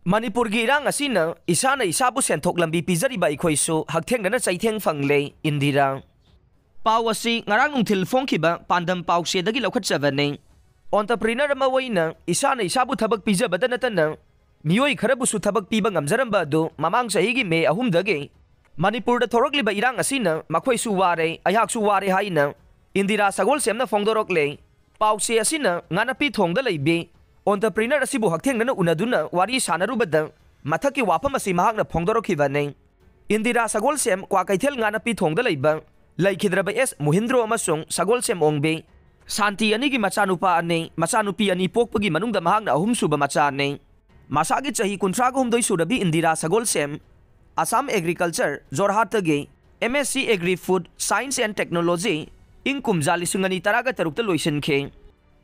मणिपुर की इरांग असिना इसाना इसाबु सेंथोक लंबी पिजरीबा अखोइसु हकथेंगना चैथेंग फंगले इंदिरा पाव असि ngarang nungthil phongkhiba pandam pawsedagi lokhachbane entrepreneur ama oina isana isabu thabak pijabada natana miyoi kharabu su thabak piba ngamjaramba adu mamang sahigi me ahumdagi manipur da thorokliba irang asina makhoi su ware ayhak su ware haina indira sagol semna phongdorokle pawse asina ngana pi thongda leibe entrepreneur asibu hakthengna unaduna wari sanarubada mathaki wapam asi mahakna phongdorokhibane indira sagol sem kwa kaithel ngana pi thongda leiba Laikhidraba S Muhindro amasung sagol sem ongbe Santi ani gi machanupa ani machanupi ani pokpagi manungda mahakna ahum suba macha ne masagi chahi kuntra gum doi surabi indira sagol sem Assam Agriculture Jorhat ge MSc Agri Food Science and Technology ingkum jali sungani taraga tarukta loisin khe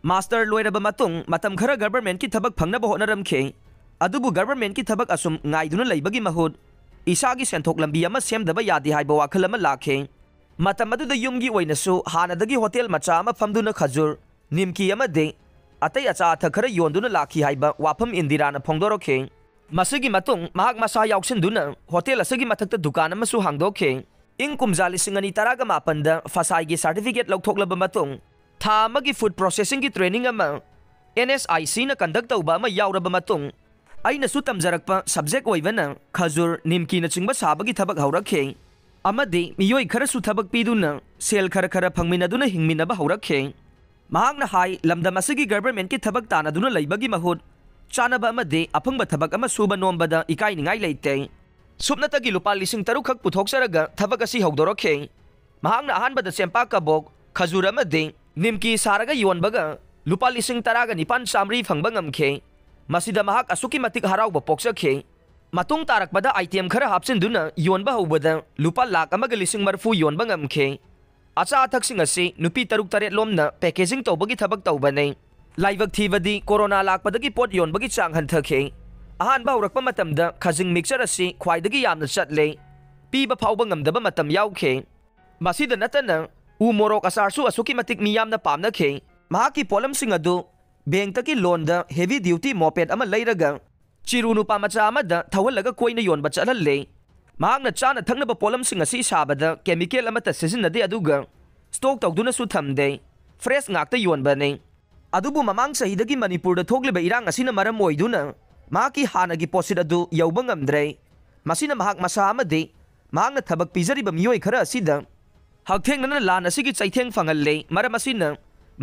Master loiraba matung matam khara government ki thabak phangna ba honaram khe adubu government ki thabak asum ngaiduna leibagi mahud isagi senthok lambi ama semdaba yadi haiba wakhal ama lakhe Matamadu yumgi wainasu hanadagi hotel macha ama famduna khajur nimki amade atai acha thakara yonduna lakhi haiba wapam indirana phongdorokhe masigi matung mahak masa yauksin hotel asagi mathakta dukan amasu hangdokhe ingkum jali singani taraga mapanda fasai gi certificate loktoklaba matung tha amagi food processing gi training ama NSIC na conduct tauba ama yauraba matung aina su tamjarakpa subject oibana khajur nimki na chingba sabagi thabak haurakhe amadi miyoi khara su thabak piduna sel khara khara phangminaduna hingminaba haurakhe mahakna hai lamdam asigi government ki thabak tanaduna leibagi mahut chanaba amadi aphangba thabak ama suba nombada ikai ningai leite supnatagi lupa lising taru khak puthoksaraga thabak asi haudorokhe mahakna ahanbada sempa kabok khajur amadi nimki saraga yonbaga lupa lising taraga nipan samri phangba ngamkhe masida mahak asuki matik harauba poksakhe Matung tarak pada item khara hapsin duna yonba hubada lupa lak amaga lising marfu yonba ngamkhe acha athak sing asi nupi taruk taret lomna packaging tawbagi thabak tawbane laibak thibadi corona lak padagi pot yonbagi chang hanthakhe ahan ba urakpa matamda khajing mixture asi khwaidagi yamna chatle piba phawba ngamdaba matam yaukhe masida natana u morok asarsu asuki matik miyamna pamnakhe mahaki polam sing adu bank taki loan da heavy duty moped ama leiraga Chirunu pamacha amada thawalaga koina yonba chalalle mahakna chana thangnaba polam sing asi sabada chemical amata sizinade aduga stock tawduna su thamde fresh ngakta yonba ne adubu mamang sahidagi manipur da thogliba irang asina maram oiduna mahaki hanagi posit adu yauba ngamdre masina mahak masa amade mahakna thabak pijariba miyoi khara asida hakthengna lan asigi chaitheng fangalle maram asina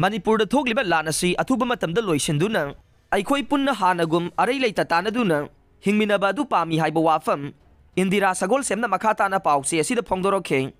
manipur da thogliba lan asi athuba matamda loisinduna Aikhoi punna hanagum arai leita tanaduna hingminaba du pami haiba wafam indira sagol semna makhata na pause asida phongdorokhe